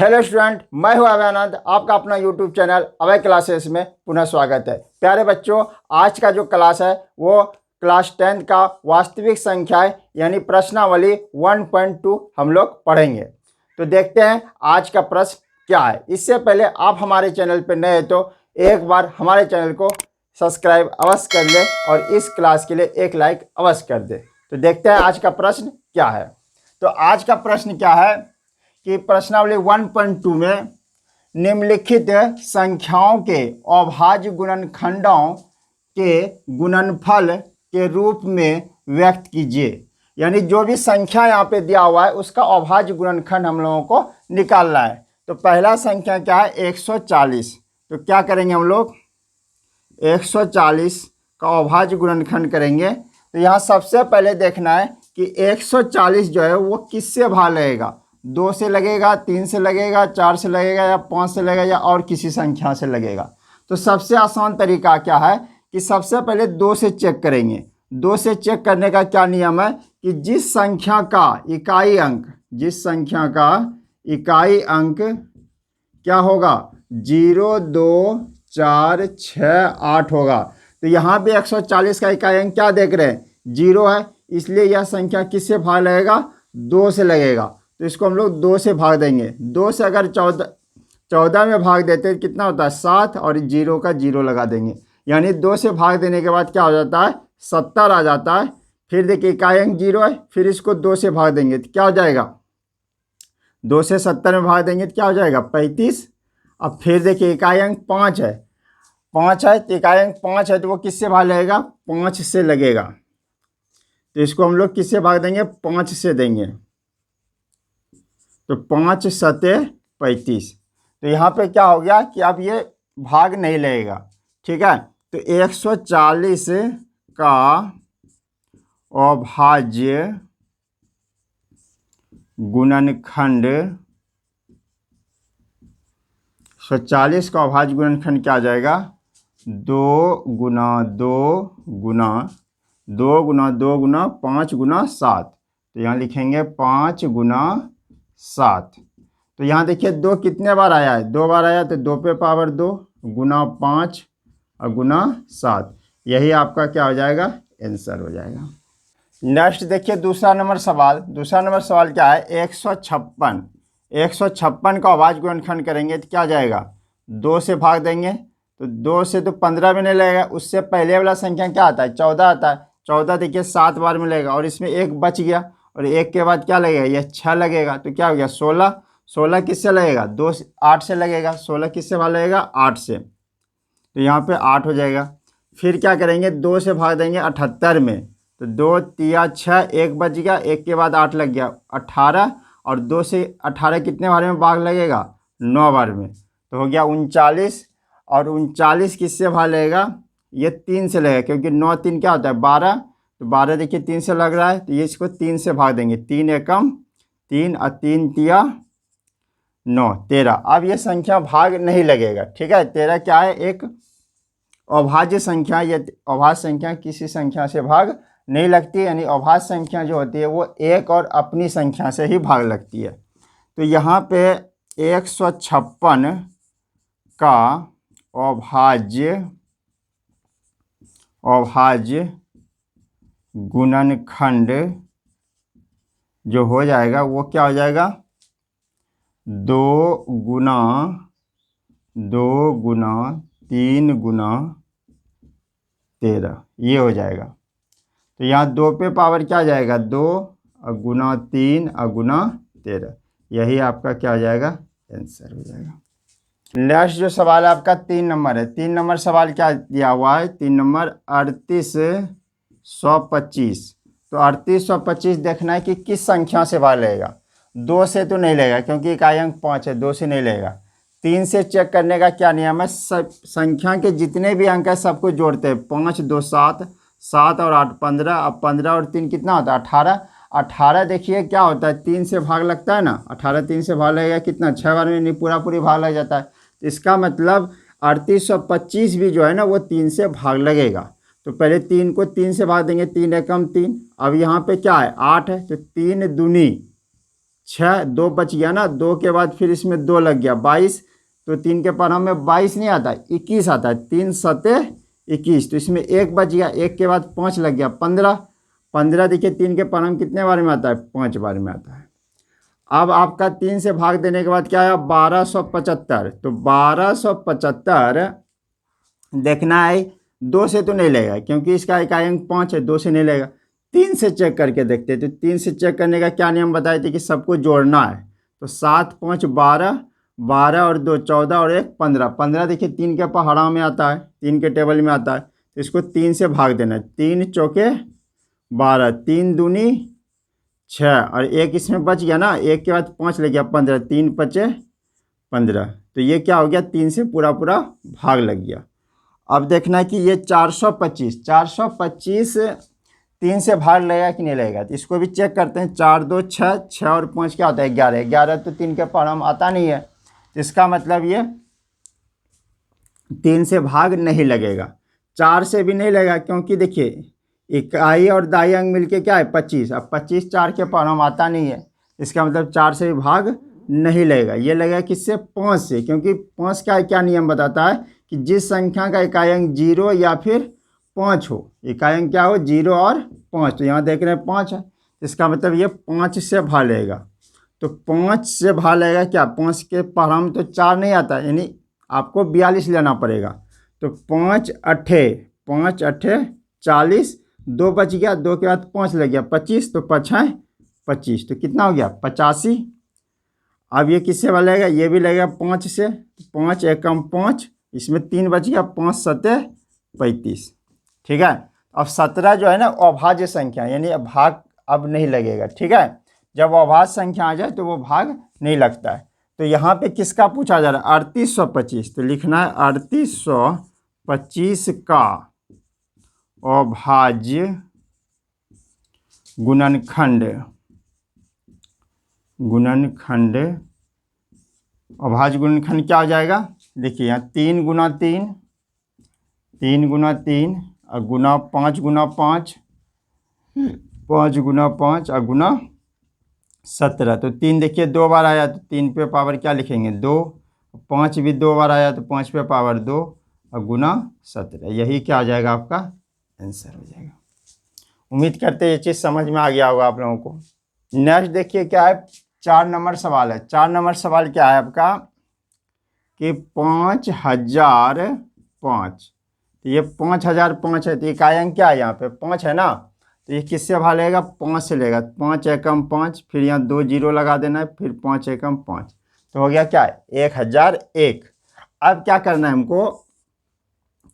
Hello student, मैं हूं अभय आनंद। आपका अपना यूट्यूब चैनल अभय क्लासेस में पुनः स्वागत है। प्यारे बच्चों, आज का जो क्लास है वो क्लास 10 का वास्तविक संख्याएं यानी प्रश्नावली 1.2 हम लोग पढ़ेंगे। तो देखते हैं आज का प्रश्न क्या है। इससे पहले आप हमारे चैनल पर नए हैं तो एक बार हमारे चैनल को सब्सक्राइब अवश्य कर लें और इस क्लास के लिए एक लाइक अवश्य कर दें। तो देखते हैं आज का प्रश्न क्या है। तो आज का प्रश्न क्या है कि प्रश्नावली 1.2 में निम्नलिखित संख्याओं के अभाज्य गुणनखंडों के गुणनफल के रूप में व्यक्त कीजिए। यानी जो भी संख्या यहाँ पे दिया हुआ है उसका अभाज्य गुणनखंड हम लोगों को निकालना है। तो पहला संख्या क्या है? 140। तो क्या करेंगे हम लोग? 140 का अभाज्य गुणनखंड करेंगे। तो यहाँ सबसे पहले देखना है कि 140 जो है वो किससे भाग लगेगा। 2 से लगेगा, 3 से लगेगा, 4 से लगेगा या 5 से लगेगा या और किसी संख्या से लगेगा। तो सबसे आसान तरीका क्या है कि सबसे पहले 2 से चेक करेंगे। 2 से चेक करने का क्या नियम है कि जिस संख्या का इकाई अंक क्या होगा? 0, 2, 4, 6, 8 होगा। तो यहाँ पे 140 का इकाई अंक क्या देख रहे हैं? 0 है, इसलिए यह संख्या किससे भाग लगेगा? 2 से लगेगा। तो इसको हम लोग 2 से भाग देंगे। 2 से अगर 14 में भाग देते हैं कितना होता है? 7 और 0 का 0 लगा देंगे। यानी 2 से भाग देने के बाद क्या हो जाता है? 70 आ जाता है। फिर देखिए इकाई अंक 0 है, फिर इसको 2 से भाग देंगे तो क्या हो जाएगा? 2 से 70 में भाग देंगे तो क्या हो जाएगा? 35। अब फिर देखिए इकाई अंक 5 है, तो इकाई अंक 5 है तो वो किससे भाग लगेगा? 5 से लगेगा। तो इसको हम लोग किससे भाग देंगे? 5 से देंगे। तो 5 सते 35। तो यहाँ पे क्या हो गया कि अब ये भाग नहीं लगेगा। ठीक है, तो 140 का अभाज्य गुणनखंड 140 का अभाज्य गुणनखंड क्या आ जाएगा? 2 गुना 2 गुना 2 गुना 2 गुना 5 गुना 7। तो यहाँ लिखेंगे 5 गुना 7। तो यहाँ देखिए 2 कितने बार आया है? 2 बार आया, तो 2 पे पावर 2 गुना 5 और गुना 7। यही आपका क्या हो जाएगा? आंसर हो जाएगा। नेक्स्ट देखिए दूसरा नंबर सवाल क्या है? 156। 156 का अभाज्य गुणनखंड करेंगे तो क्या जाएगा? 2 से भाग देंगे। तो 2 से तो 15 में नहीं लगेगा। उससे पहले वाला संख्या क्या आता है? 14 आता है। 14 देखिए 7 बार में लगेगा और इसमें 1 बच गया और 1 के बाद क्या लगेगा? यह 6 लगेगा। तो क्या हो गया? 16। 16 किससे लगेगा? 2 से 8 से लगेगा। 16 किससे भाग लगेगा? 8 से। तो यहाँ पे 8 हो जाएगा। फिर क्या करेंगे? 2 से भाग देंगे 78 में। तो 2 तिया 6, 1 बच गया, 1 के बाद 8 लग गया, 18। और 2 से 18 कितने बार में भाग लगेगा? 9 बार में। तो हो गया 39। और 39 किससे भाग लगेगा? ये 3 से लगेगा, क्योंकि 9 3 क्या होता है? 12। तो 12 देखिए 3 से लग रहा है, तो ये इसको 3 से भाग देंगे। 3 एकम 3 और 3 तिया 9, 13। अब ये संख्या भाग नहीं लगेगा। ठीक है, 13 क्या है? एक अभाज्य संख्या। ये अभाज्य संख्या किसी संख्या से भाग नहीं लगती, यानी अभाज्य संख्या जो होती है वो एक और अपनी संख्या से ही भाग लगती है। तो यहाँ पे 156 का अभाज्य गुणनखंड जो हो जाएगा वो क्या हो जाएगा? 2 गुना 2 गुना 3 गुना 13 ये हो जाएगा। तो यहाँ 2 पे पावर क्या जाएगा? 2 और गुना 3 और गुना 13। यही आपका क्या हो जाएगा? आंसर हो जाएगा। नेक्स्ट जो सवाल है आपका 3 नंबर है। 3 नंबर सवाल क्या दिया हुआ है? 3 नंबर 3825। तो 3825 देखना है कि किस संख्या से भाग लगेगा। 2 से तो नहीं लगेगा क्योंकि इकाई अंक 5 है, 2 से नहीं लगेगा। 3 से चेक करने का क्या नियम है? सब संख्या के जितने भी अंक है सबको जोड़ते हैं। 5 2 7, 7 और 8 15। अब 15 और 3 कितना होता है? 18। 18 देखिए क्या होता है? 3 से भाग लगता है ना। 18 3 से भाग लगेगा कितना? 6 बार में नहीं, पूरी भाग लग जाता है। तो इसका मतलब 3825 भी जो है ना वो 3 से भाग लगेगा। तो पहले 3 को 3 से भाग देंगे। 3 एकम 3। अब यहाँ पे क्या है? 8 है, तो 3 दूनी 6, 2 बच गया ना, 2 के बाद फिर इसमें 2 लग गया 22, तो 3 के पावर में 22 नहीं आता, 21 आता है, 3 सते 21, तो इसमें 1 बच गया, 1 के बाद 5 लग गया 15, 15 देखिए 3 के पावर में कितने बार में आता है, 5 बार में आता है। अब आपका 3 से भाग देने के बाद क्या आया, 1275, तो 1275 देखना है, 2 से तो नहीं लेगा क्योंकि इसका इकाई अंक 5 है, 2 से नहीं लेगा, 3 से चेक करके देखते हैं। तो 3 से चेक करने का क्या नियम बताए थे कि सबको जोड़ना है, तो 7 5 12, 12 और 2 14 और 1 15, 15 देखिए 3 के पहाड़ा में आता है, 3 के टेबल में आता है, तो इसको 3 से भाग देना है, 3 चौके 12, 3 दूनी 6 और 1 इसमें बच गया ना, 1 के बाद 5 लग गया 15, 3 5 15, तो ये क्या हो गया, 3 से पूरा पूरा भाग लग गया। अब देखना है कि ये 425 3 से भाग लगेगा कि नहीं लगेगा, तो इसको भी चेक करते हैं। 4 2 6, 6 और 5 क्या होता है 11, 11 तो 3 के पावर में आता नहीं है, तो इसका मतलब ये 3 से भाग नहीं लगेगा। 4 से भी नहीं लगेगा क्योंकि देखिए इकाई और दाई अंक मिलके क्या है 25, अब 25 4 के पावर में आता नहीं है, इसका मतलब 4 से भी भाग नहीं लगेगा। ये लगेगा किससे, 5 से, क्योंकि 5 का क्या नियम बताता है कि जिस संख्या का इकाई अंक 0 या फिर 5 हो, इकाई अंक क्या हो 0 और 5, तो यहाँ देख रहे हैं 5 है, इसका मतलब ये 5 से भाग लेगा। तो 5 से भाग लेगा क्या, 5 के पावर में तो 4 नहीं आता, यानी आपको 42 लेना पड़ेगा, तो 5 8 40, 2 बच गया, 2 के बाद 5 लग गया 25, तो 5 25, तो कितना हो गया 85। अब ये किससे लगेगा, ये भी लगेगा 5 से, 5 एकम 5, इसमें 3 बच गया, 5 सते 35, ठीक है। अब 17 जो है ना अभाज्य संख्या, यानी भाग अब नहीं लगेगा, ठीक है। जब अभाज्य संख्या आ जाए तो वो भाग नहीं लगता है। तो यहाँ पे किसका पूछा जा रहा है, 3825, तो लिखना है 3825 का अभाज्य गुणनखंड, अभाज्य गुणनखंड क्या हो जाएगा, देखिए यहाँ 3 गुना 3, 3 गुना 3 और गुना 5 गुना 5, 5 गुना 5 और गुना 17, तो 3 देखिए 2 बार आया, तो 3 पे पावर क्या लिखेंगे 2, 5 भी 2 बार आया तो 5 पे पावर 2 और गुना 17, यही क्या आ जाएगा आपका आंसर हो जाएगा। उम्मीद करते हैं ये चीज़ समझ में आ गया होगा आप लोगों को। नेक्स्ट देखिए क्या है, 4 नंबर सवाल है। 4 नंबर सवाल क्या है आपका कि 5005, तो ये 5005 है, तो इकाई अंक क्या है यहाँ पे 5 है ना, तो ये किससे भाग लेगा, 5 से लेगा, 5 एकम 5, फिर यहाँ 2 जीरो लगा देना है, फिर 5 एकम 5, तो हो गया क्या 1001। अब क्या करना है हमको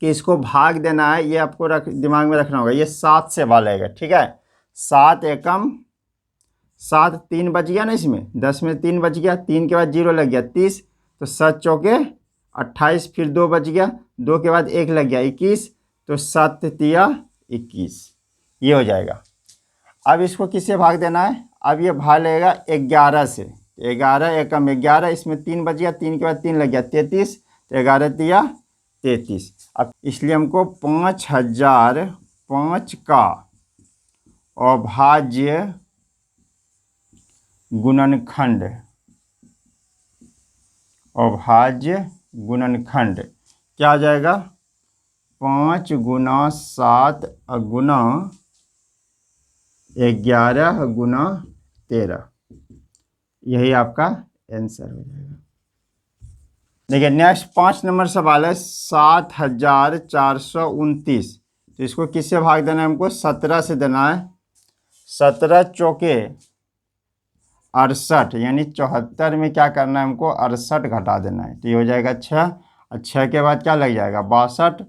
कि इसको भाग देना है, ये आपको दिमाग में रखना होगा, ये 7 से भाग लेगा, ठीक है। 7 एकम 7, 3 बच गया ना इसमें, 10 में 3 बच गया, 3 के बाद 0 लग गया 30, तो 7 चौके 28, फिर 2 बच गया, 2 के बाद 1 लग गया 21, तो 7 तिया 21, ये हो जाएगा। अब इसको किससे भाग देना है, अब ये भाग लेगा 11 से, 11 एकम 11, इसमें 3 बच गया, 3 के बाद 3 लग गया 33, तो 11 तिया 33। अब इसलिए हमको 5005 का अभाज्य गुणनखंड, अभाज्य गुणनखंड क्या आ जाएगा, 5 गुना 7 गुना 11 गुना 13, यही आपका आंसर हो जाएगा। देखिए नेक्स्ट 5 नंबर सवाल है 7429, तो इसको किससे भाग देना है हमको, 17 से देना है, 17 चौके 68, यानी 74 में क्या करना है हमको 68 घटा देना है, तो ये हो जाएगा 6, और 6 के बाद क्या लग जाएगा 62,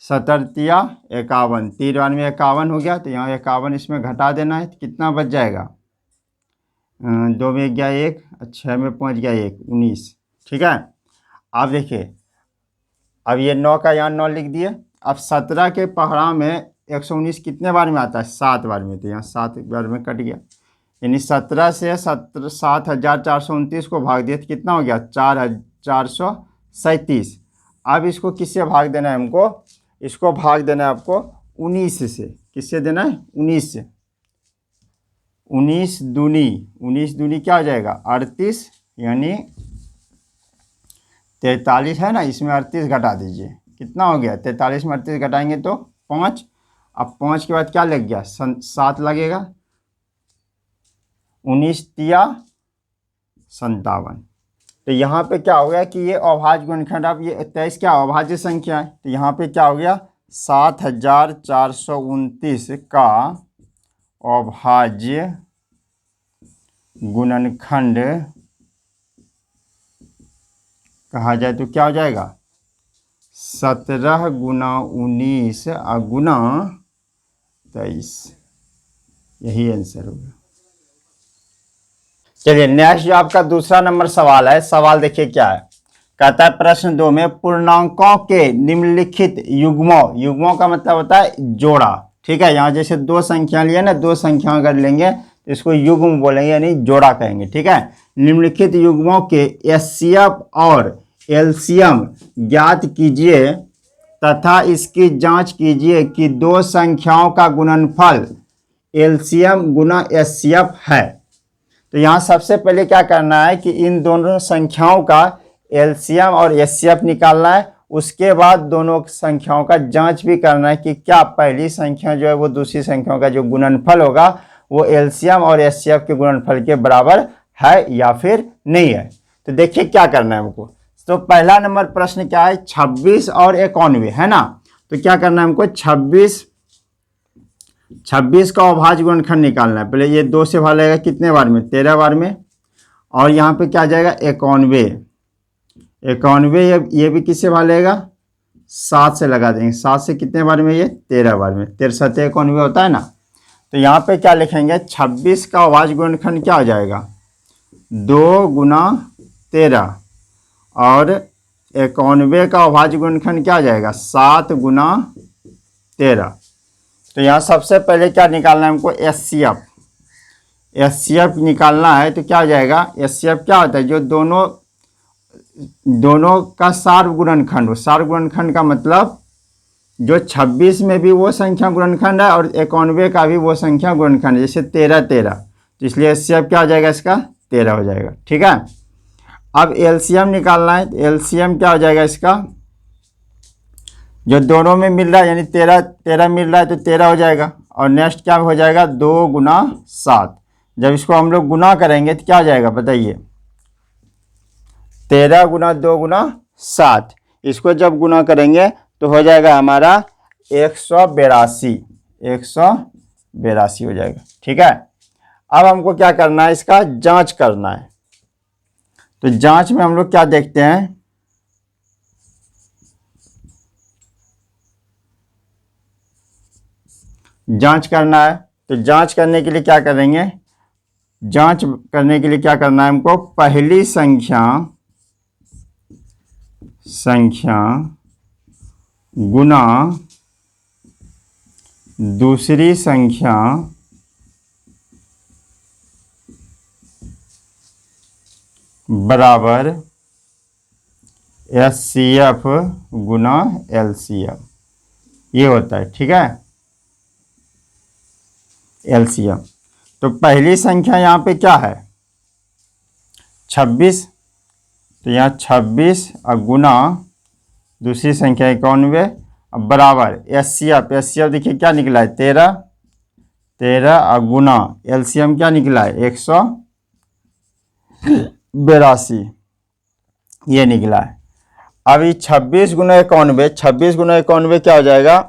70 तिया 51, 3 में 51 हो गया, तो यहाँ 51 इसमें घटा देना है, तो कितना बच जाएगा, 2 में गया 1, 6 में 5 गया 1, 19, ठीक है। अब देखिए अब ये 9 का यहाँ 9 लिख दिए। अब 17 के पहाड़ा में 119 कितने बार में आता है, 7 बार में, तो यहाँ 7 बार में कट गया, यानी 17 से 7429 को भाग दिया तो कितना हो गया 4437। अब इसको किससे भाग देना है हमको, इसको भाग देना है आपको 19 से, किससे देना है 19 से, 19 दूनी क्या हो जाएगा 38, यानी 43 है ना, इसमें 38 घटा दीजिए, कितना हो गया 43 में 38 घटाएंगे तो 5। अब 5 के बाद क्या लग गया 7 लगेगा, 19 तिया 57। तो यहाँ पे क्या हो गया कि ये अभाज्य गुणनखंड, अब ये 23 क्या अभाज्य संख्या है, तो यहाँ पे क्या हो गया 7429 का अभाज्य गुणनखंड कहा जाए तो क्या हो जाएगा 17 गुना 19 गुना 23, यही आंसर होगा। चलिए नेक्स्ट जो आपका दूसरा नंबर सवाल है, सवाल देखिए क्या है, कहता है प्रश्न 2 में पूर्णांकों के निम्नलिखित युग्मों का मतलब होता है जोड़ा, ठीक है। यहाँ जैसे दो संख्या लिए ना, दो संख्या अगर लेंगे तो इसको युग्म बोलेंगे, यानी जोड़ा कहेंगे, ठीक है। निम्नलिखित युग्मों के एचसीएफ और एलसीएम ज्ञात कीजिए तथा इसकी जांच कीजिए कि दो संख्याओं का गुणनफल एलसीएम गुना एचसीएफ है। तो यहाँ सबसे पहले क्या करना है कि इन दोनों संख्याओं का एलसीएम और एचसीएफ निकालना है, उसके बाद दोनों संख्याओं का जांच भी करना है कि क्या पहली संख्या जो है वो दूसरी संख्याओं का जो गुणनफल होगा वो एलसीएम और एचसीएफ के गुणनफल के बराबर है या फिर नहीं है। तो देखिए क्या करना है हमको। तो पहला नंबर प्रश्न क्या है 26 और 91 है ना, तो क्या करना है हमको 26 का अभाज्य गुणनखंड निकालना है। पहले ये 2 से भाग लगेगा कितने बार में 13 बार में, और यहाँ पे क्या आ जाएगा 91 ये भी किससे भाग लगेगा 7 से लगा देंगे, 7 से कितने बार में ये 13 बार में, 13 91 होता है ना। तो यहाँ पे क्या लिखेंगे 26 का अभाज्य गुणनखंड क्या हो जाएगा 2 गुना 13, और 91 का अभाज्य गुणनखंड क्या हो जाएगा 7 गुना 13। तो यहाँ सबसे पहले क्या निकालना है हमको एचसीएफ निकालना है। तो क्या हो जाएगा एचसीएफ क्या होता है जो दोनों का सार्व गुणनखंड हो। सार्व गुणनखंड का मतलब जो 26 में भी वो संख्या गुणनखंड है और 91 का भी वो संख्या गुणनखंड है, जैसे 13, तो इसलिए एचसीएफ क्या हो जाएगा इसका 13 हो जाएगा, ठीक है। अब एलसीएम निकालना है, तो एलसीएम क्या हो जाएगा इसका जो दोनों में मिल रहा है, यानी 13 मिल रहा है तो 13 हो जाएगा, और नेक्स्ट क्या हो जाएगा 2 गुना 7। जब इसको हम लोग गुना करेंगे तो क्या हो जाएगा बताइए 13 गुना 2 गुना 7, इसको जब गुना करेंगे तो हो जाएगा हमारा 182 हो जाएगा, ठीक है। अब हमको क्या करना है इसका जांच करना है। तो जांच में हम लोग क्या देखते हैं जांच करना है। तो जांच करने के लिए क्या करेंगे, जांच करने के लिए क्या करना है हमको पहली संख्या गुना दूसरी संख्या बराबर एचसीएफ गुना एलसीएम, ये होता है, ठीक है एलसीएम। तो पहली संख्या यहाँ पे क्या है 26, तो यहाँ 26 और गुना दूसरी संख्या 91 बराबर एचसीएफ देखिए क्या निकला है 13 और गुना एलसीएम क्या निकला है 182, ये निकला है। अभी 26 गुना 91 क्या हो जाएगा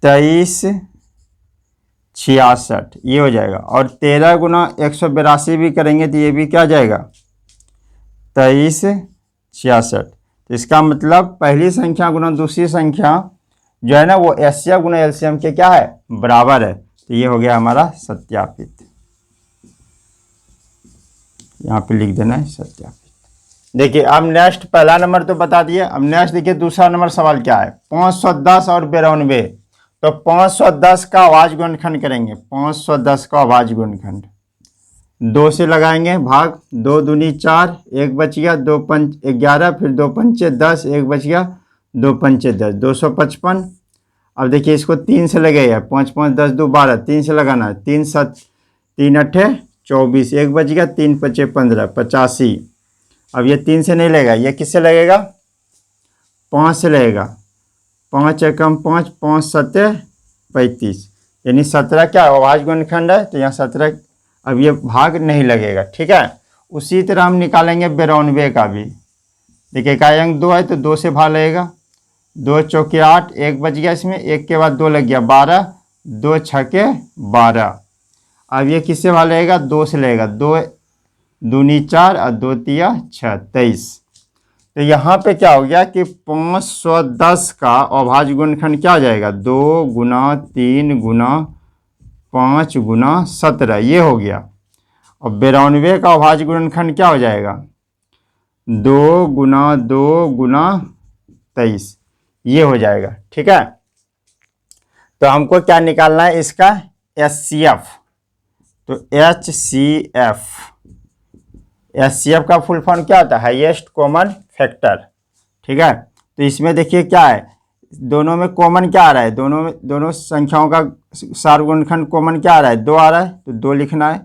2366, ये हो जाएगा। और 13 गुना 182 भी करेंगे तो ये भी क्या जाएगा 2366। तो इसका मतलब पहली संख्या गुना दूसरी संख्या जो है ना वो एचसीएफ गुना एलसीएम के क्या है बराबर है। तो ये हो गया हमारा सत्यापित, यहाँ पे लिख देना है सत्यापित। देखिए अब नेक्स्ट पहला नंबर तो बता दिए, अब नेक्स्ट देखिए दूसरा नंबर सवाल क्या है 510 और 92। तो 510 का अभाज्य गुणनखंड करेंगे, 510 का अभाज्य गुणनखंड 2 से लगाएंगे भाग, 2 दूनी 4, 1 बच गया, 2 पंच 11, फिर 2 पंचे 10, 1 बच गया, 2 पंचे 10, 255। अब देखिए इसको 3 से लगेगा, 5 5 10 2 12, 3 से लगाना है, 3 7 3 8 24, एक बच गया, 3 5 15, 85। अब ये 3 से नहीं लगेगा, ये किससे लगेगा? 5 से लगेगा, 5 एकम 5, 5 7 35, यानी 17 क्या अभाज्य गुणनखंड है, तो यहाँ 17। अब ये भाग नहीं लगेगा, ठीक है। उसी तरह हम निकालेंगे 92 का भी। देखिए इकाई अंक 2 है तो 2 से भाग लगेगा, 2 चौके 8, एक बच गया, इसमें एक के बाद 2 लग गया, 12, 2 छके 12। अब ये किससे भाग लगेगा? 2 से लगेगा, 2 दूनी 4 और 2 तिया 6, 23। तो यहाँ पे क्या हो गया कि 510 का अभाज्य गुणनखंड क्या आ जाएगा? 2 गुना 3 गुना 5 गुना 17, ये हो गया। और 92 का अभाज्य गुणनखंड क्या हो जाएगा? 2 गुना 2 गुना 23, ये हो जाएगा, ठीक है। तो हमको क्या निकालना है? इसका HCF। तो HCF का फुल फॉर्म क्या होता है? हाईएस्ट कॉमन फैक्टर, ठीक है। तो इसमें देखिए क्या है, दोनों में कॉमन क्या आ रहा है? दोनों संख्याओं का सार्वत्रिक गुणनखंड कॉमन क्या आ रहा है? 2 आ रहा है, तो 2 लिखना है।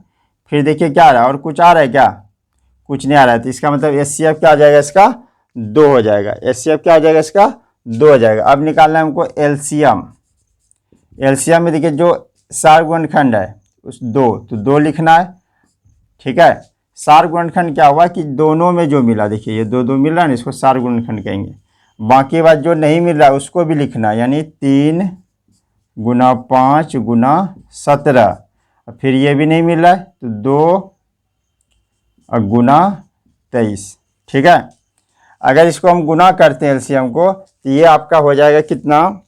फिर देखिए क्या आ रहा है, और कुछ आ रहा है क्या? कुछ नहीं आ रहा है, तो इसका मतलब HCF क्या आ जाएगा? इसका 2 हो जाएगा। HCF क्या आ जाएगा? इसका 2 हो जाएगा। अब निकालना है हमको LCM। LCM में देखिए जो सार्वत्रिक गुणनखंड है उस 2, तो 2 लिखना है, ठीक है। सार्वत्रिक गुणनखंड क्या हुआ कि दोनों में जो मिला, देखिए ये 2 2 मिल रहा है ना, इसको सार्वत्रिक गुणनखंड कहेंगे। बाकी बात जो नहीं मिल रहा है उसको भी लिखना है, यानी 3 गुना 5 गुना 17। फिर ये भी नहीं मिल रहा है तो 2 और गुना 23, ठीक है। अगर इसको हम गुना करते हैं एलसीएम को, तो ये आपका हो जाएगा कितना?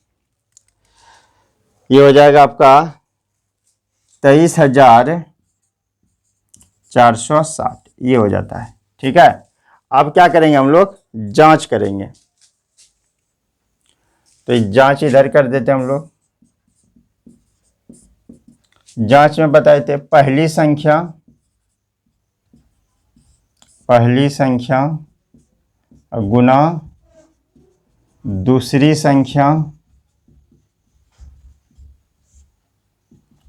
ये हो जाएगा आपका 23,460, ये हो जाता है, ठीक है। अब क्या करेंगे हम लोग? जांच करेंगे। तो जांच इधर कर देते हैं हम लोग। जांच में बताए थे पहली संख्या गुना दूसरी संख्या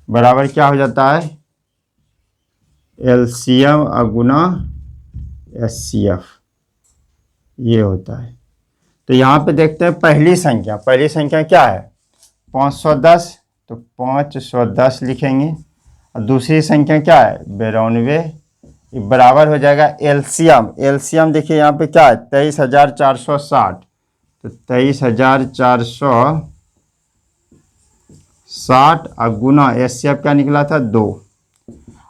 बराबर क्या हो जाता है? एलसीएम गुना एचसीएफ, ये होता है। तो यहाँ पे देखते हैं पहली संख्या क्या है? 510, तो 510 लिखेंगे। और दूसरी संख्या क्या है? 92, बराबर हो जाएगा एलसीएम देखिए यहाँ पे क्या है? 23,460, तो 23,460 और गुना एचसीएफ क्या निकला था? 2।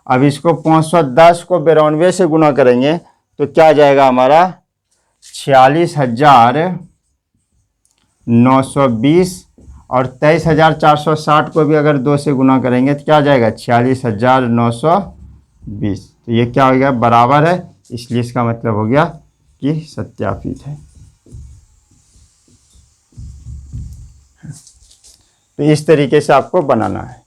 अब इसको 510 को 92 से गुना करेंगे तो क्या आ जाएगा हमारा? 46,920। और 23,460 को भी अगर 2 से गुना करेंगे तो क्या आ जाएगा? 46,920। तो ये क्या हो गया? बराबर है, इसलिए इसका मतलब हो गया कि सत्यापित है। तो इस तरीके से आपको बनाना है।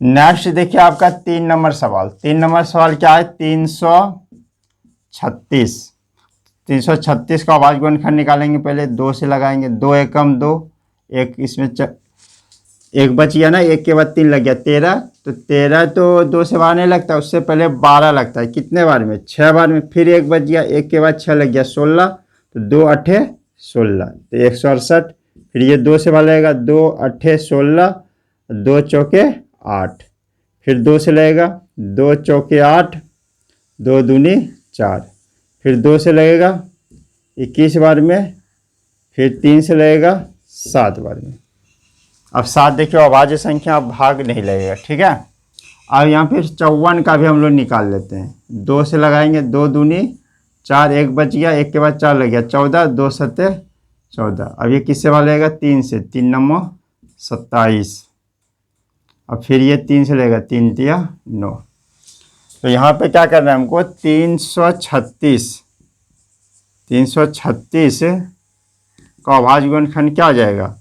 नेक्स्ट देखिए आपका 3 नंबर सवाल। 3 नंबर सवाल क्या है? 336 का अभाज्य गुणनखंड निकालेंगे। पहले 2 से लगाएंगे, 2 एकम 2, एक इसमें एक बच गया ना, एक के बाद 3 लग गया, 13। तो 13 तो 2 से बार नहीं लगता, उससे पहले 12 लगता है। कितने बार में? 6 बार में। फिर एक बच गया, एक के बाद 6 लग गया, 16। तो 2 8 16, तो 168। फिर ये 2 से बार लगेगा, 2 8 16, 2 चौके 8। फिर 2 से लगेगा, 2 चौके 8, 2 दूनी 4। फिर 2 से लगेगा 21 बार में। फिर 3 से लगेगा 7 बार में। अब 7 देखिए अभाज्य संख्या, अब भाग नहीं लगेगा, ठीक है। अब यहाँ फिर 54 का भी हम लोग निकाल लेते हैं। 2 से लगाएंगे, 2 दूनी 4, एक बच गया, एक के बाद 4 लग गया, 14, 2 7 14। अब ये किससे भाग लगेगा? 3 से, 3 9 27। अब फिर ये 3 से लगेगा, 3 तिया 9। तो यहाँ पे क्या करना है हमको? 336 का अभाज्य गुणनखंड क्या आ जाएगा?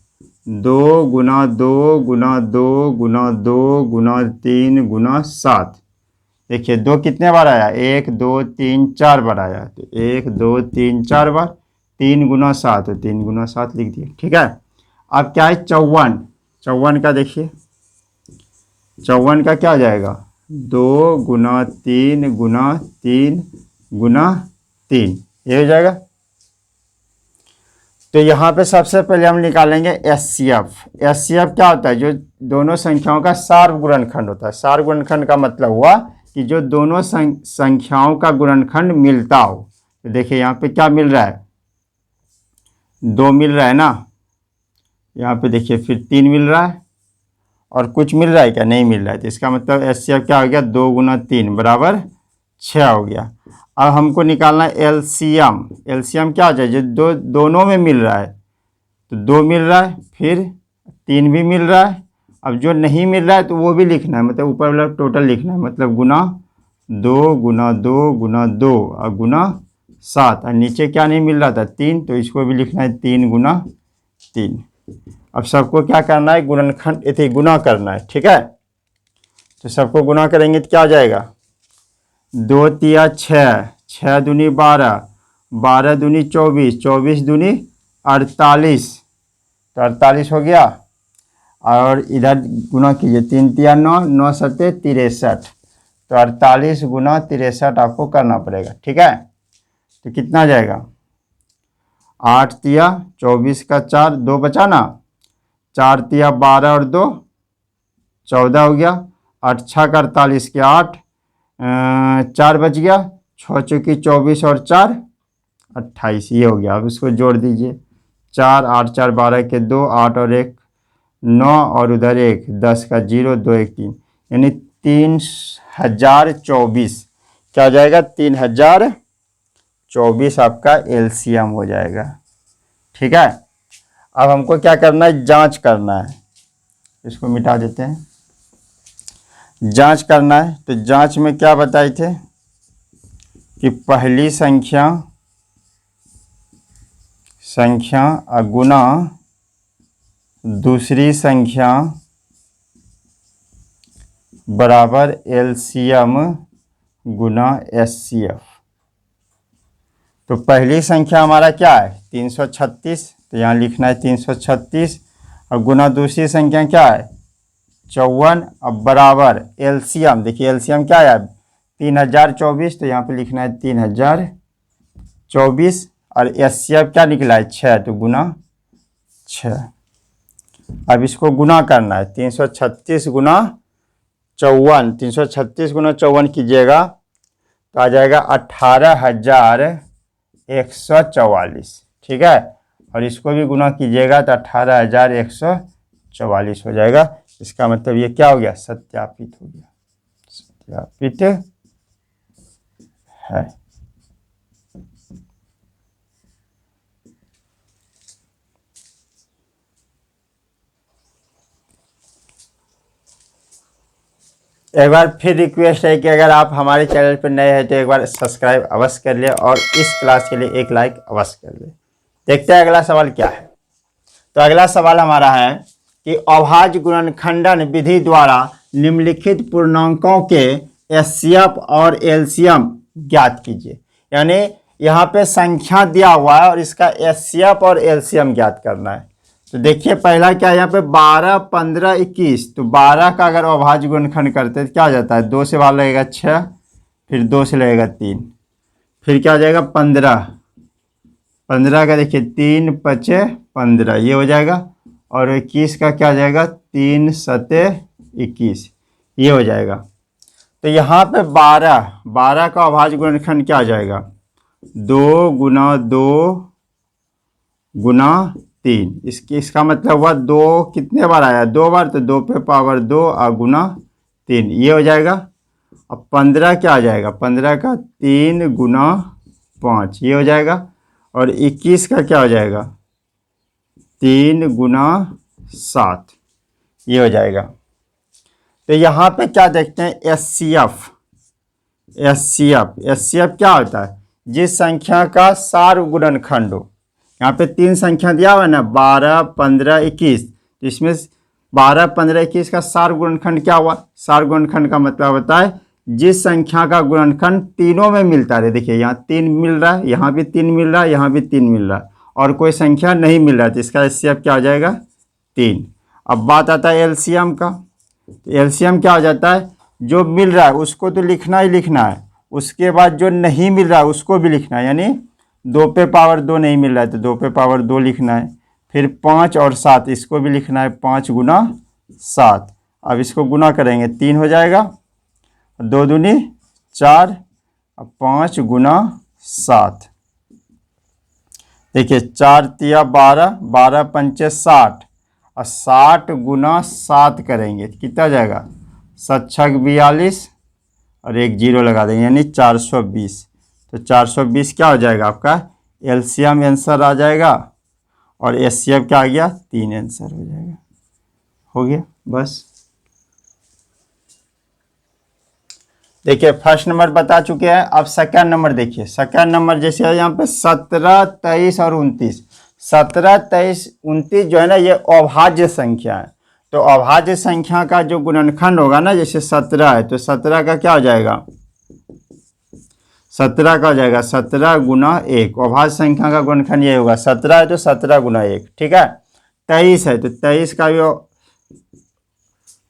2 गुना 2 गुना 2 गुना 2 गुना 3 गुना 7। देखिए 2 कितने बार आया? 1 2 3 4 बार आया। तो 1 2 3 4 बार, 3 गुना 7, तो 3 गुना 7 लिख दिए, ठीक है। अब क्या है? 54। 54 का देखिए, 54 का क्या हो जाएगा, 2 गुना 3 गुना 3 गुना 3, ये हो जाएगा। तो यहाँ पे सबसे पहले हम निकालेंगे एचसीएफ। एचसीएफ क्या होता है, जो दोनों संख्याओं का सार्व गुणनखंड होता है। सार्व गुणनखंड का मतलब हुआ कि जो दोनों संख्याओं का गुणनखंड मिलता हो। तो देखिए यहाँ पे क्या मिल रहा है, 2 मिल रहा है ना, यहाँ पे देखिए फिर 3 मिल रहा है, और कुछ मिल रहा है क्या, नहीं मिल रहा है। तो इसका मतलब एचसीएफ क्या हो गया, 2 गुना 3 बराबर 6 हो गया। अब हमको निकालना है एलसीएम। एलसीएम क्या हो जाए, जो दोनों में मिल रहा है, तो 2 मिल रहा है, फिर 3 भी मिल रहा है। अब जो नहीं मिल रहा है तो वो भी लिखना है, मतलब ऊपर वाला टोटल लिखना है, मतलब गुना 2 गुना 2 गुना 2 और गुना 7, और नीचे क्या नहीं मिल रहा था, 3, तो इसको भी लिखना है 3 गुना 3। अब सबको क्या करना है, गुणनखंड इथे गुना करना है, ठीक है। तो सबको गुना करेंगे तो क्या हो जाएगा, 2 तिया 6, 6 दूनी 12, 12 दूनी 24, 24 दूनी 48, तो 48 हो गया। और इधर गुना कीजिए, 3 तिया 9, 9 सत्ते 63, तो 48 गुना 63 आपको करना पड़ेगा, ठीक है। तो कितना जाएगा, 8 तिया 24 का 4, 2 बचा ना, 4 तिया 12 और 2 14 हो गया, 8 6 का 48 के 8, 4 बच गया, 6 चौकी 24 और 4 28, ये हो गया। अब इसको जोड़ दीजिए, 4 8 4 12 के 2, 8 और 1 9, और उधर 1 10 का 0 2 1 3, यानी 3024 क्या हो जाएगा, 3024 आपका एलसीएम हो जाएगा, ठीक है। अब हमको क्या करना है, जांच करना है। इसको मिटा देते हैं, जांच करना है। तो जांच में क्या बताए थे कि पहली संख्या गुना दूसरी संख्या बराबर एलसीएम गुना एचसीएफ। तो पहली संख्या हमारा क्या है, 336, तो यहाँ लिखना है 336, और गुना दूसरी संख्या क्या है, 54, अब बराबर एलसीएम, देखिए एलसीएम क्या है 3024, तो यहाँ पे लिखना है 3024, और एचसीएफ क्या निकला है 6, तो गुना 6। अब इसको गुना करना है, 336 गुना 54, 336 गुना 54 कीजिएगा तो आ जाएगा 18,144, ठीक है। और इसको भी गुना कीजिएगा तो 18,144 हो जाएगा। इसका मतलब ये क्या हो गया, सत्यापित हो गया, सत्यापित है। एक बार फिर रिक्वेस्ट है कि अगर आप हमारे चैनल पर नए हैं तो एक बार सब्सक्राइब अवश्य कर ले, और इस क्लास के लिए एक लाइक अवश्य कर ले। देखते हैं अगला सवाल क्या है। तो अगला सवाल हमारा है कि अभाज्य गुणनखंडन विधि द्वारा निम्नलिखित पूर्णांकों के एचसीएफ और एलसीएम ज्ञात कीजिए। यानी यहाँ पे संख्या दिया हुआ है और इसका एचसीएफ और एलसीएम ज्ञात करना है। तो देखिए पहला क्या है, यहाँ पे 12 15 21, तो 12 का अगर अभाज्य गुणनखंड करते तो क्या हो जाता है, 2 से बाहर लगेगा 6, फिर 2 से लगेगा 3, फिर क्या हो जाएगा 15, 15 का देखिए 3 5 15, ये हो जाएगा। और 21 का क्या हो जाएगा, 3 7 21, ये हो जाएगा। तो यहाँ पे 12 का अभाज्य गुणनखंड क्या हो जाएगा, 2 गुना 2 गुना 3। इसका मतलब हुआ 2 कितने बार आया, 2 बार, तो 2 पे पावर 2 और गुना 3, ये हो जाएगा। अब 15 क्या आ जाएगा, 15 का 3 गुना 5, ये हो जाएगा। और 21 का क्या हो जाएगा, 3 गुना 7, ये हो जाएगा। तो यहाँ पे क्या देखते हैं, एचसीएफ। एचसीएफ क्या होता है, जिस संख्या का सार्व गुणनखंड हो। यहाँ पे 3 संख्या दिया हुआ है ना, 12 15 21, इसमें 12 15 21 का सार्व गुणनखंड क्या हुआ। सार्व गुणनखंड का मतलब होता है जिस संख्या का गुणनखंड तीनों में मिलता है। देखिए यहाँ 3 मिल रहा है, यहाँ भी 3 मिल रहा है, यहाँ भी 3 मिल रहा है, और कोई संख्या नहीं मिल रहा है, तो इसका एचसीएफ क्या हो जाएगा, 3। अब बात आता है एलसीएम का। तो एलसीएम क्या हो जाता है, जो मिल रहा है उसको तो लिखना ही लिखना है, उसके बाद जो नहीं मिल रहा है उसको भी लिखना है, यानी 2 पे पावर 2 नहीं मिल रहा है तो 2 पे पावर 2 लिखना है। फिर 5 और 7 इसको भी लिखना है, 5 गुना 7। अब इसको गुना करेंगे 3 हो जाएगा, 2 दूनी 4, अब 5 गुना 7। देखिए 4 तिया 12, 12 पंचे 60, और 60 गुना 7 करेंगे तो कितना जाएगा, 7 छक 42 और एक जीरो लगा देंगे यानी 420। तो 420 क्या हो जाएगा आपका एलसीएम आंसर आ जाएगा, और एचसीएफ क्या आ गया 3 आंसर हो जाएगा। हो गया बस। देखिए फर्स्ट नंबर बता चुके हैं, अब सेकंड नंबर देखिए। सेकंड नंबर जैसे है यहाँ पे 17, 23 और 29। 17, 23, 29 जो है ना ये अभाज्य संख्या है। तो अभाज्य संख्या का जो गुणनखंड होगा ना, जैसे 17 है तो 17 का क्या हो जाएगा, 17 का हो जाएगा 17 गुना 1। अभाज्य संख्या का गुणनखंड ये होगा, 17 है तो 17 गुना 1, ठीक है। 23 है तो 23 का भी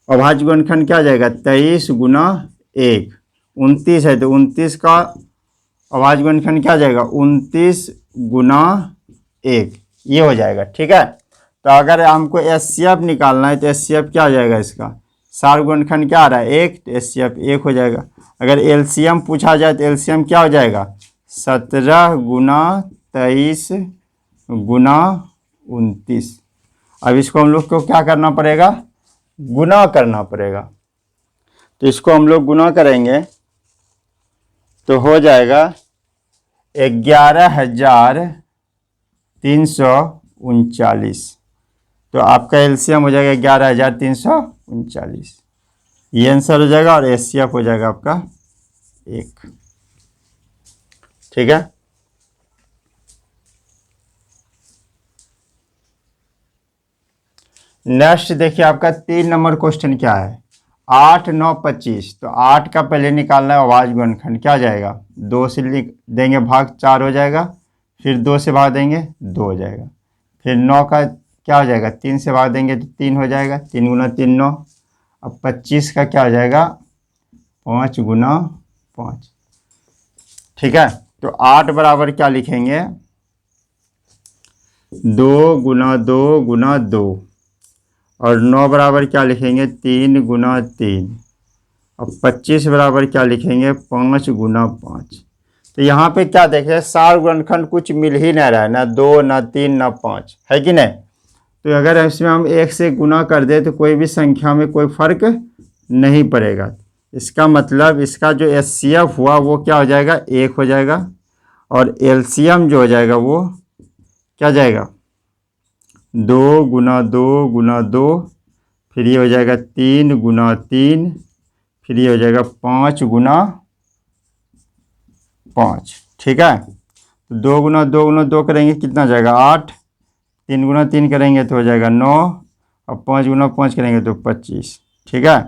अभाज्य गुणनखंड क्या हो जाएगा, 23 गुना 1। 29 है तो 29 का अभाज्य गुणनखंड क्या हो जाएगा, 29 गुना 1, ये हो जाएगा, ठीक है। तो अगर हमको एचसीएफ निकालना है तो एचसीएफ क्या हो जाएगा, इसका सार गुणनखंड क्या आ रहा है 1, तो एचसीएफ 1 हो जाएगा। अगर एलसीएम पूछा जाए तो एलसीएम क्या हो जाएगा, 17 गुना 23 गुना 29। अब इसको हम लोग को क्या करना पड़ेगा, गुना करना पड़ेगा। तो इसको हम लोग गुना करेंगे तो हो जाएगा 11,339। तो आपका एलसीएम हो जाएगा 11,339, ये आंसर हो जाएगा, और एचसीएफ हो जाएगा आपका 1, ठीक है। नेक्स्ट देखिए आपका 3 नंबर क्वेश्चन क्या है, 8, 9, 25। तो 8 का पहले निकालना है अभाज्य गुणनखंड, क्या जाएगा 2 से लिख देंगे भाग 4 हो जाएगा, फिर 2 से भाग देंगे 2 हो जाएगा। फिर 9 का क्या हो जाएगा, 3 से भाग देंगे तो 3 हो जाएगा, 3 गुना 3 9। अब 25 का क्या हो जाएगा, 5 गुना 5, ठीक है। तो 8 बराबर क्या लिखेंगे, 2 गुना 2 गुना 2, और 9 बराबर क्या लिखेंगे, 3 गुना 3। अब 25 बराबर क्या लिखेंगे, 5 गुना 5। तो यहाँ पे क्या देखें, सार गुणनखंड कुछ मिल ही नहीं रहा है, ना 2 ना 3 ना 5, है कि नहीं। तो अगर इसमें हम 1 से गुना कर दे तो कोई भी संख्या में कोई फर्क नहीं पड़ेगा। इसका मतलब इसका जो एचसीएफ हुआ वो क्या हो जाएगा, 1 हो जाएगा, और एलसीएम जो हो जाएगा वो क्या जाएगा, 2 गुना 2 गुना 2, फिर ये हो जाएगा 3 गुना 3, फिर ये हो जाएगा 5 गुना 5, ठीक है। तो 2 गुना 2 गुना 2 करेंगे कितना जाएगा 8, 3 गुना 3 करेंगे तो हो जाएगा 9, और 5 गुना 5 करेंगे तो 25, ठीक है।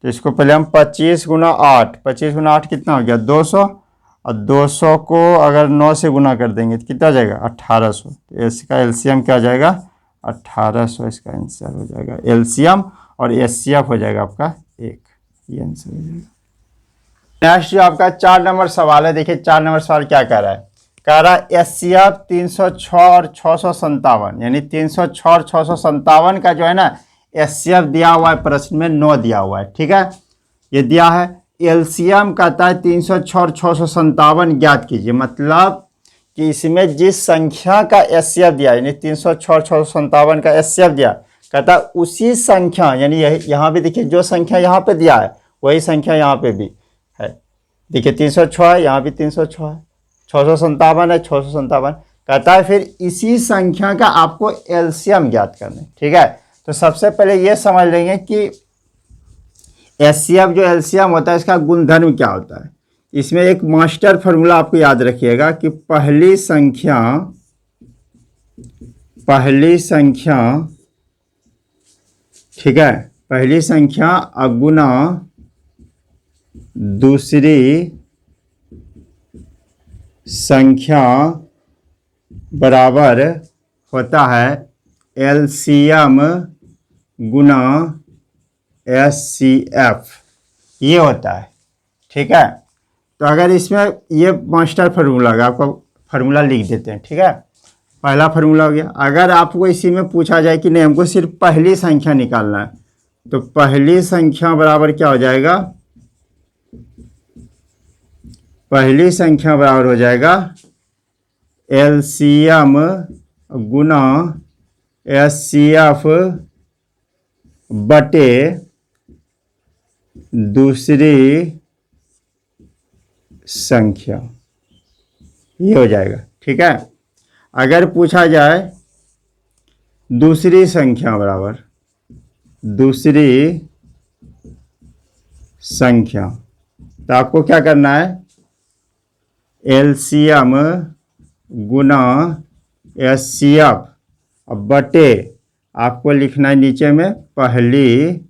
तो इसको पहले हम 25 गुना 8, 25 गुना 8 कितना हो गया 200, और 200 को अगर 9 से गुना कर देंगे तो कितना जाएगा 1800। तो इसका एलसीएम क्या हो जाएगा 1800, इसका आंसर हो जाएगा एलसीएम, और एचसीएफ हो जाएगा आपका 1, ये आंसर हो जाएगा। नेक्स्ट जो आपका 4 नंबर सवाल है, देखिए 4 नंबर सवाल क्या कह रहा है, कह रहा है एचसीएफ 306 और 657, यानी 306 और 657 का जो है ना एचसीएफ दिया हुआ है, प्रश्न में 9 दिया हुआ है, ठीक है, ये दिया है। एलसीएम कहता है 306 और 657 ज्ञात कीजिए, मतलब कि इसमें जिस संख्या का एचसीएफ दिया, यानी 306 और 657 का एचसीएफ दिया, कहता है उसी संख्या, यानी यहाँ भी देखिए जो संख्या यहाँ पे दिया है वही संख्या यहाँ पे भी है। देखिए 306 है, यहाँ भी 306 है, 657 है, 657। कहता है फिर इसी संख्या का आपको एलसीएम ज्ञात करना है, ठीक है। तो सबसे पहले ये समझ लेंगे कि एचसीएफ जो एलसीएम होता है इसका गुणधर्म क्या होता है। इसमें एक मास्टर फार्मूला आपको याद रखिएगा कि पहली संख्या, ठीक है, पहली संख्या अगुना दूसरी संख्या बराबर होता है एलसीएम गुना HCF ये होता है। ठीक है, तो अगर इसमें ये मास्टर फार्मूला है, आपको फार्मूला लिख देते हैं। ठीक है, पहला फार्मूला हो गया। अगर आपको इसी में पूछा जाए कि नहीं हमको सिर्फ पहली संख्या निकालना है, तो पहली संख्या बराबर क्या हो जाएगा, पहली संख्या बराबर हो जाएगा LCM गुना HCF बटे दूसरी संख्या, ये हो जाएगा। ठीक है, अगर पूछा जाए दूसरी संख्या बराबर दूसरी संख्या, तो आपको क्या करना है, LCM गुना HCF बटे आपको लिखना है नीचे में पहली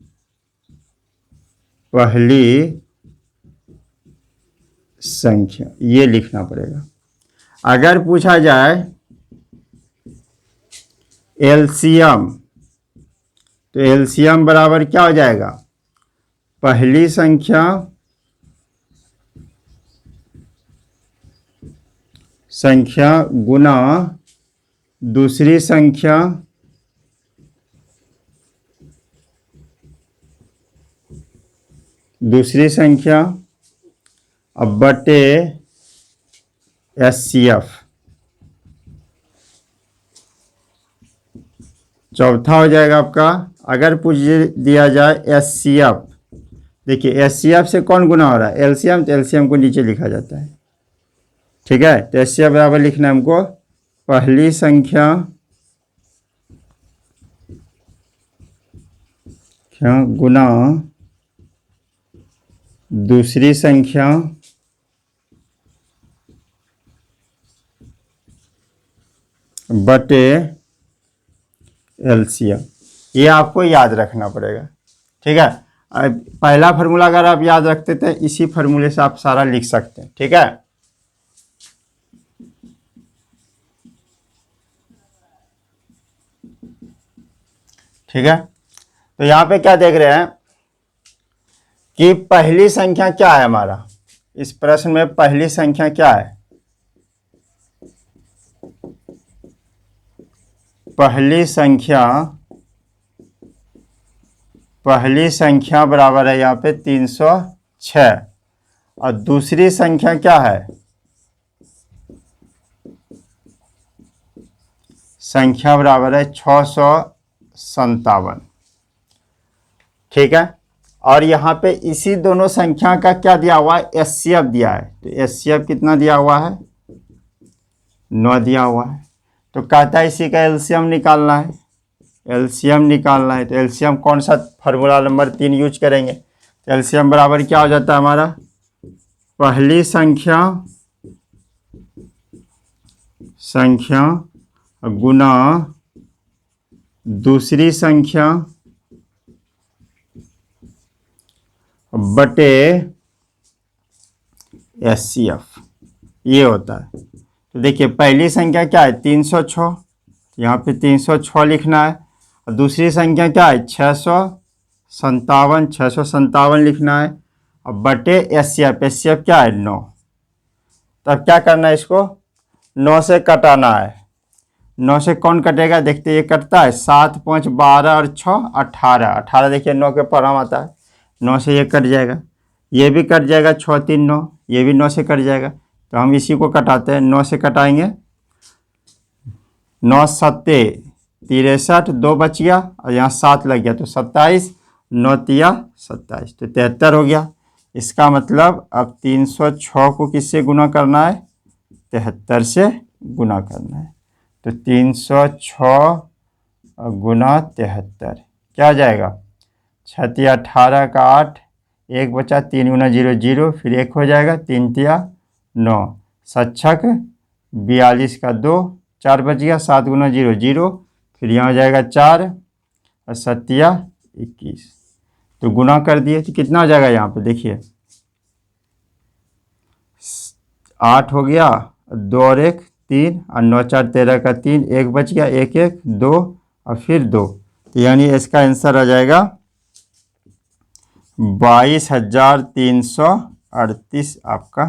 संख्या, ये लिखना पड़ेगा। अगर पूछा जाए LCM, तो LCM बराबर क्या हो जाएगा, पहली संख्या गुना दूसरी संख्या अब बटे HCF। चौथा हो जाएगा आपका, अगर पूछ दिया जाए HCF, देखिए HCF से कौन गुना हो रहा है, LCM, तो LCM को नीचे लिखा जाता है। ठीक है, तो HCF बराबर लिखना है हमको पहली संख्या गुना दूसरी संख्या बटे LCM, ये आपको याद रखना पड़ेगा। ठीक है, पहला फार्मूला अगर आप याद रखते थे, इसी फार्मूले से आप सारा लिख सकते हैं। ठीक है, ठीक है, तो यहाँ पे क्या देख रहे हैं कि पहली संख्या क्या है हमारा, इस प्रश्न में पहली संख्या क्या है, पहली संख्या बराबर है यहाँ पे 306, और दूसरी संख्या क्या है, संख्या बराबर है 657। ठीक है, और यहाँ पे इसी दोनों संख्या का क्या दिया हुआ है, HCF दिया है। तो HCF कितना दिया हुआ है, 9 दिया हुआ है। तो कहता है इसी का LCM निकालना है, LCM निकालना है। तो LCM कौन सा फार्मूला नंबर 3 यूज करेंगे, तो LCM बराबर क्या हो जाता है हमारा, पहली संख्या गुना दूसरी संख्या बटे HCF, ये होता है। तो देखिए पहली संख्या क्या है 306, यहाँ पे 306 लिखना है, और दूसरी संख्या क्या है 657 लिखना है, और बटे HCF क्या है 9। तब क्या करना है, इसको 9 से कटाना है। 9 से कौन कटेगा, देखते ये कटता है, 7 5 12 और 6 18, देखिए 9 के परम आता है, 9 से ये कट जाएगा, ये भी कट जाएगा, 6 3 9, ये भी 9 से कट जाएगा। तो हम इसी को कटाते हैं, 9 से कटाएंगे, 9 सत्ते 63, 2 बच गया और यहाँ 7 लग गया, तो 27, 9 तिया 27, तो 73 हो गया। इसका मतलब अब 306 को किससे गुना करना है, 73 से गुना करना है। तो 306 गुना 73 क्या आ जाएगा, 6 तिया 18 का 8, 1 बचा, 3 गुना 0 0, फिर 1 हो जाएगा, 3 तिया 9, 7 छक 42 का 2, 4 बच गया, 7 गुना 0 0, फिर यहाँ हो जाएगा 4 और 7 तिया 21। तो गुना कर दिए तो कितना हो जाएगा, यहाँ पे देखिए 8 हो गया, 2 और 1 3, और 9 4 13 का 3, 1 बच गया, 1 1 2 और फिर 2, यानी इसका आंसर आ जाएगा 22,338 आपका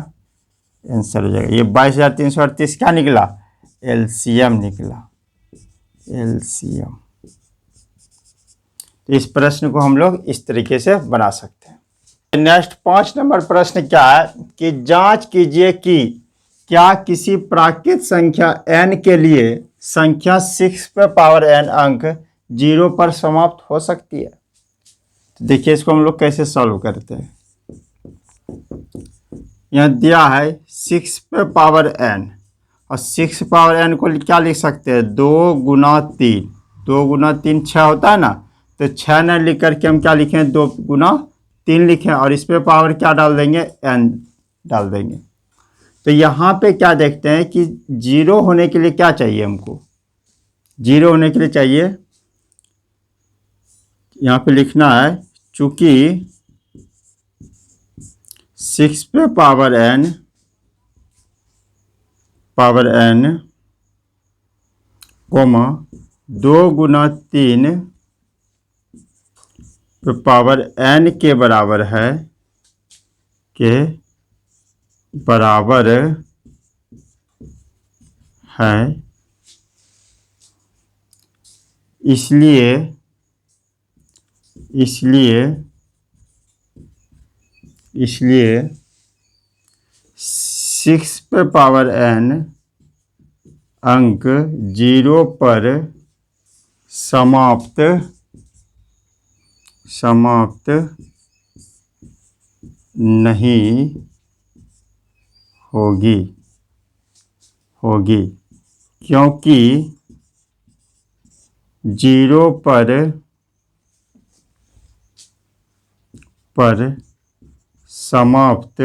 आंसर हो जाएगा। ये 22,338 क्या निकला? एलसीएम निकला, एलसीएम। तो इस प्रश्न को हम लोग इस तरीके से बना सकते हैं। नेक्स्ट 5 नंबर प्रश्न क्या है कि जांच कीजिए कि क्या किसी प्राकृत संख्या n के लिए संख्या 6n अंक 0 पर समाप्त हो सकती है। तो देखिए इसको हम लोग कैसे सॉल्व करते हैं। यहाँ दिया है 6n और 6n को क्या लिख सकते हैं? 2 गुना 3, 2 गुना 3 6 होता है ना, तो 6 न लिख करके हम क्या लिखें? 2 गुना 3 लिखें और इस पे पावर क्या डाल देंगे? n डाल देंगे। तो यहाँ पे क्या देखते हैं कि 0 होने के लिए क्या चाहिए हमको? 0 होने के लिए चाहिए, यहाँ पे लिखना है चूंकि 6 पे पावर n कोमा 2 गुना 3 पे पावर n के बराबर है, इसलिए 6 पे पावर n अंक 0 पर समाप्त नहीं होगी क्योंकि 0 पर समाप्त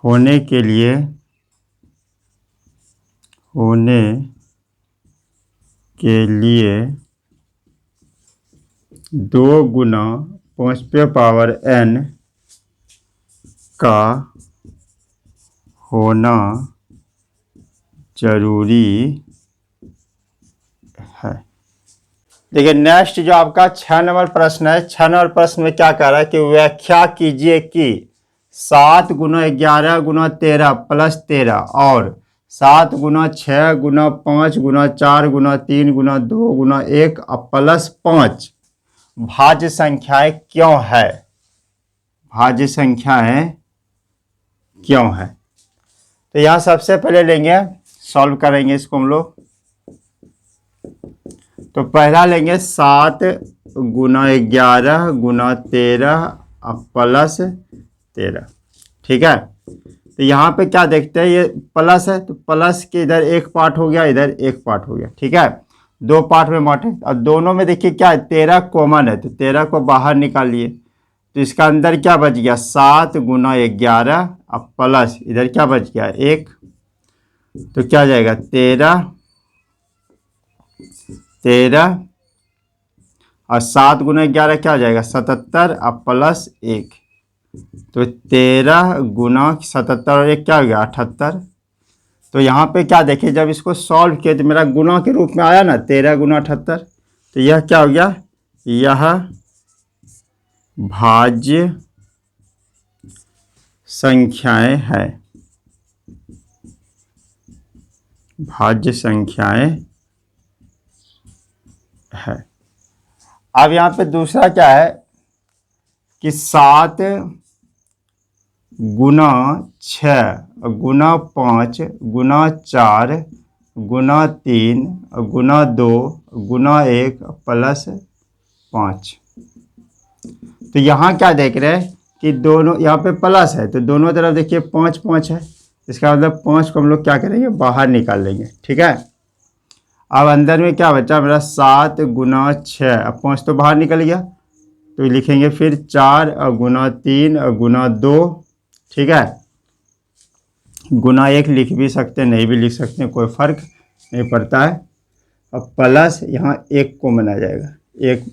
होने के लिए 2 गुना 5 पे पावर n का होना जरूरी है। देखिए नेक्स्ट जो आपका 6 नंबर प्रश्न है, 6 नंबर प्रश्न में क्या कह रहा है कि व्याख्या कीजिए कि 7 गुना 11 गुना 13 प्लस 13 और 7 गुना 6 गुना 5 गुना 4 गुना 3 गुना 2 गुना 1 प्लस 5 भाज्य संख्याएं क्यों है? भाज्य संख्याएं क्यों है? तो यहाँ सबसे पहले लेंगे, सॉल्व करेंगे इसको हम लोग। तो पहला लेंगे 7 गुना 11 गुना 13 प्लस 13, ठीक है। तो यहाँ पे क्या देखते हैं, ये प्लस है तो प्लस के इधर एक पार्ट हो गया, इधर एक पार्ट हो गया, ठीक है। 2 पार्ट में बांटे और दोनों में देखिए क्या है, 13 कॉमन है तो 13 को बाहर निकालिए तो इसका अंदर क्या बच गया? 7 गुना 11 प्लस इधर क्या बच गया? 1, तो क्या जाएगा? 13 और 7 गुना 11 क्या हो जाएगा? 77 प्लस 1, तो 13 गुना 77 और 1 क्या हो गया? 78। तो यहाँ पे क्या देखिए, जब इसको सॉल्व किया तो मेरा गुना के रूप में आया ना, 13 गुना 78, तो यह क्या हो गया? यह भाज्य संख्याएं है, भाज्य संख्याएं है। अब यहाँ पे दूसरा क्या है कि 7 गुना 6 गुना 5 गुना 4 गुना 3 गुना 2 गुना 1 प्लस 5। तो यहाँ क्या देख रहे हैं कि दोनों यहाँ पे प्लस है तो दोनों तरफ देखिए 5 5 है, इसका मतलब 5 को हम लोग क्या करेंगे? बाहर निकाल लेंगे, ठीक है। अब अंदर में क्या बचा मेरा? 7 गुना 6, अब 5 तो बाहर निकल गया तो लिखेंगे फिर 4 गुना 3 गुना 2, ठीक है। गुना 1 लिख भी सकते हैं, नहीं भी लिख सकते हैं, कोई फर्क नहीं पड़ता है। अब प्लस यहाँ 1 कॉमन आ जाएगा, 1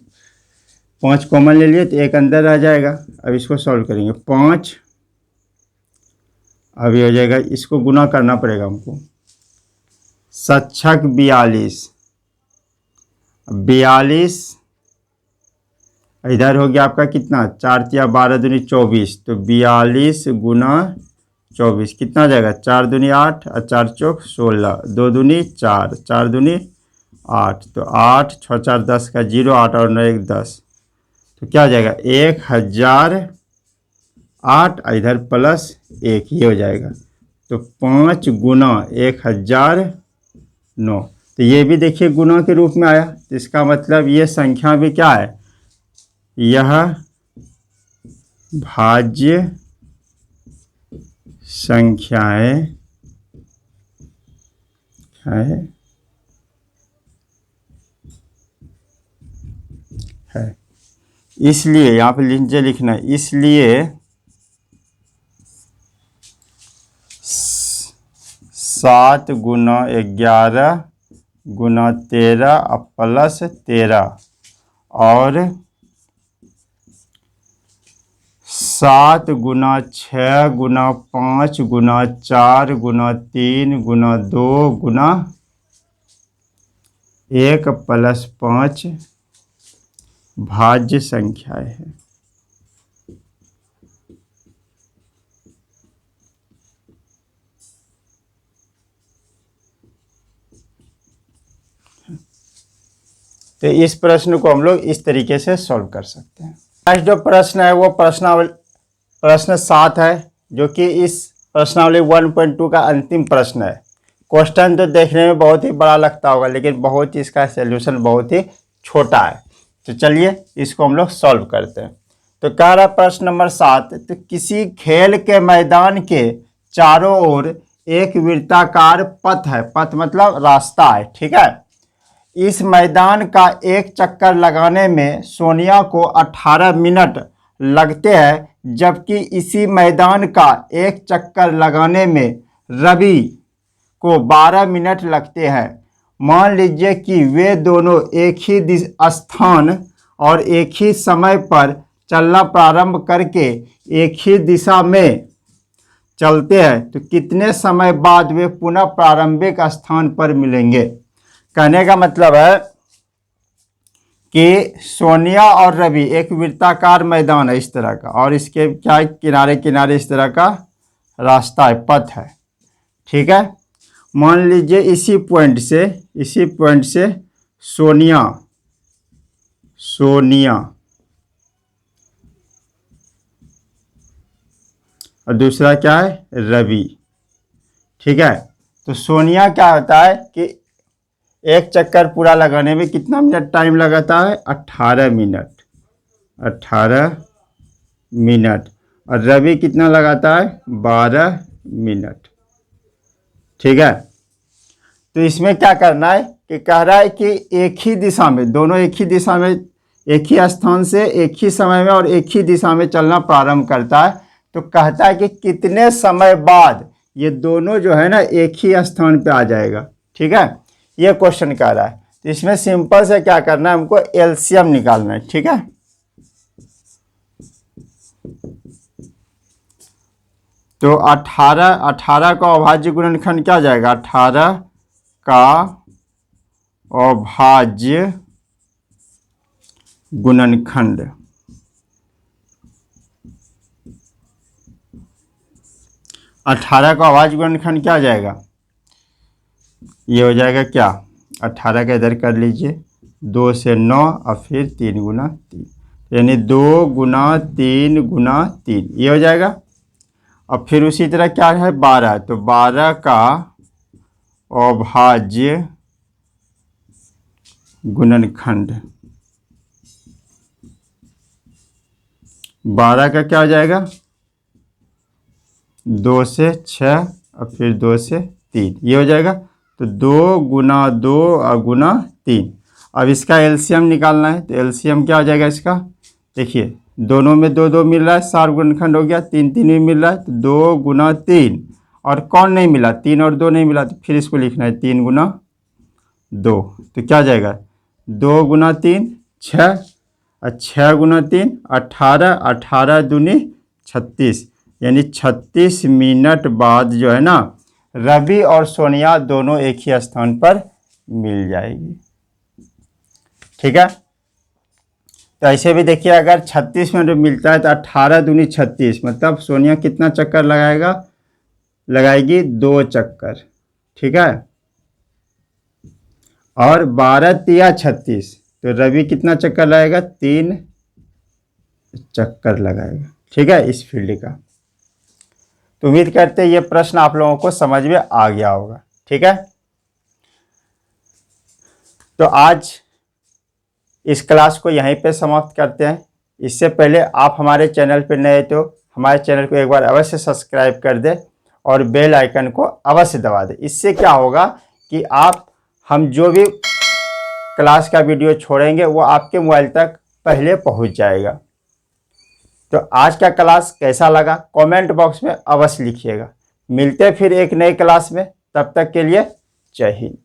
5 कॉमन ले लिए तो 1 अंदर आ जाएगा। अब इसको सॉल्व करेंगे, 5 अब ये हो जाएगा, इसको गुना करना पड़ेगा हमको, 7 42 42, इधर हो गया आपका कितना 4 तिया 12 दूनी 24, तो 42 गुना 24 कितना हो जाएगा 4 दूनी 8 और 4 चौक 16, 2 दूनी 4, 4 दूनी 8, तो 8 6 4 10 का 0, 8 और 9 1 10, तो क्या हो जाएगा 1008, इधर प्लस 1 ये हो जाएगा, तो 5 गुना 1009, तो ये भी देखिए गुना के रूप में आया, तो इसका मतलब ये संख्या भी क्या है, यह भाज्य संख्याएं है। इसलिए यहाँ पे नीचे लिखना है, इसलिए 7 गुना 11 गुना 13 प्लस 13 और 7 गुना 6 गुना 5 गुना 4 गुना 3 गुना 2 गुना 1 प्लस 5 भाज्य संख्याएं हैं। तो इस प्रश्न को हम लोग इस तरीके से सॉल्व कर सकते हैं। नेक्स्ट जो प्रश्न है वो प्रश्न 7 है, जो कि इस प्रश्नावली 1.2 का अंतिम प्रश्न है। क्वेश्चन तो देखने में बहुत ही बड़ा लगता होगा, लेकिन बहुत ही इसका सॉल्यूशन बहुत ही छोटा है। तो चलिए इसको हम लोग सॉल्व करते हैं। तो कह रहा प्रश्न नंबर 7, तो किसी खेल के मैदान के चारों ओर एक वृत्ताकार पथ है, पथ मतलब रास्ता है, ठीक है। इस मैदान का एक चक्कर लगाने में सोनिया को 18 मिनट लगते हैं, जबकि इसी मैदान का एक चक्कर लगाने में रवि को 12 मिनट लगते हैं। मान लीजिए कि वे दोनों एक ही स्थान और एक ही समय पर चलना प्रारंभ करके एक ही दिशा में चलते हैं, तो कितने समय बाद वे पुनः प्रारंभिक स्थान पर मिलेंगे। कहने का मतलब है कि सोनिया और रवि, एक वृत्ताकार मैदान है इस तरह का, और इसके क्या किनारे किनारे इस तरह का रास्ता है, पथ है, ठीक है। मान लीजिए इसी पॉइंट से सोनिया और दूसरा क्या है रवि, ठीक है। तो सोनिया क्या होता है कि एक चक्कर पूरा लगाने में कितना मिनट टाइम लगाता है 18 मिनट, और रवि कितना लगाता है 12 मिनट, ठीक है। तो इसमें क्या करना है कि कह रहा है कि एक ही दिशा में, दोनों एक ही दिशा में, एक ही स्थान से एक ही समय में और एक ही दिशा में चलना प्रारंभ करता है। तो कहता है कि कितने समय बाद ये दोनों जो है ना एक ही स्थान पे आ जाएगा, ठीक है। ये क्वेश्चन कह रहा है। तो इसमें सिंपल से क्या करना है, हमको एलसीएम निकालना है, ठीक है। तो 18 का अभाज्य गुणनखंड क्या जाएगा, 18 का अभाज्य गुणनखंड, अठारह का अभाज्य गुणनखंड क्या जाएगा, ये हो जाएगा क्या, 18 का इधर कर लीजिए, 2 से 9 और फिर 3 गुना 3, यानी 2 गुना 3 गुना 3, ये हो जाएगा। अब फिर उसी तरह क्या है 12, तो 12 का अभाज्य गुणनखंड, 12 का क्या हो जाएगा 2 से 6 और फिर 2 से 3, ये हो जाएगा। तो 2 गुना 2 और गुना 3। अब इसका एलसीएम निकालना है, तो एलसीएम क्या हो जाएगा इसका, देखिए दोनों में 2 2 मिल रहा है, 4 गुणनखंड हो गया, 3 3 भी मिल रहा है, तो 2 गुना 3, और कौन नहीं मिला, 3 और 2 नहीं मिला, तो फिर इसको लिखना है 3 गुना 2, तो क्या जाएगा 2 गुना 3 6 और 6 गुना 3 18, 18 दूनी 36, यानी 36 मिनट बाद जो है ना रवि और सोनिया दोनों एक ही स्थान पर मिल जाएगी। ठीक है। तो ऐसे भी देखिए, अगर 36 मिनट मिलता है तो 18 दूनी 36, मतलब सोनिया कितना चक्कर लगाएगी 2 चक्कर, ठीक है। और 12 तिया 36, तो रवि कितना चक्कर लगाएगा 3 चक्कर लगाएगा, ठीक है, इस फील्ड का। तो उम्मीद करते हैं ये प्रश्न आप लोगों को समझ में आ गया होगा, ठीक है। तो आज इस क्लास को यहीं पे समाप्त करते हैं। इससे पहले आप हमारे चैनल पर नए तो हमारे चैनल को एक बार अवश्य सब्सक्राइब कर दें और बेल आइकन को अवश्य दबा दें। इससे क्या होगा कि हम जो भी क्लास का वीडियो छोड़ेंगे वो आपके मोबाइल तक पहले पहुंच जाएगा। तो आज का क्लास कैसा लगा कमेंट बॉक्स में अवश्य लिखिएगा। मिलते फिर एक नई क्लास में, तब तक के लिए जय हिंद।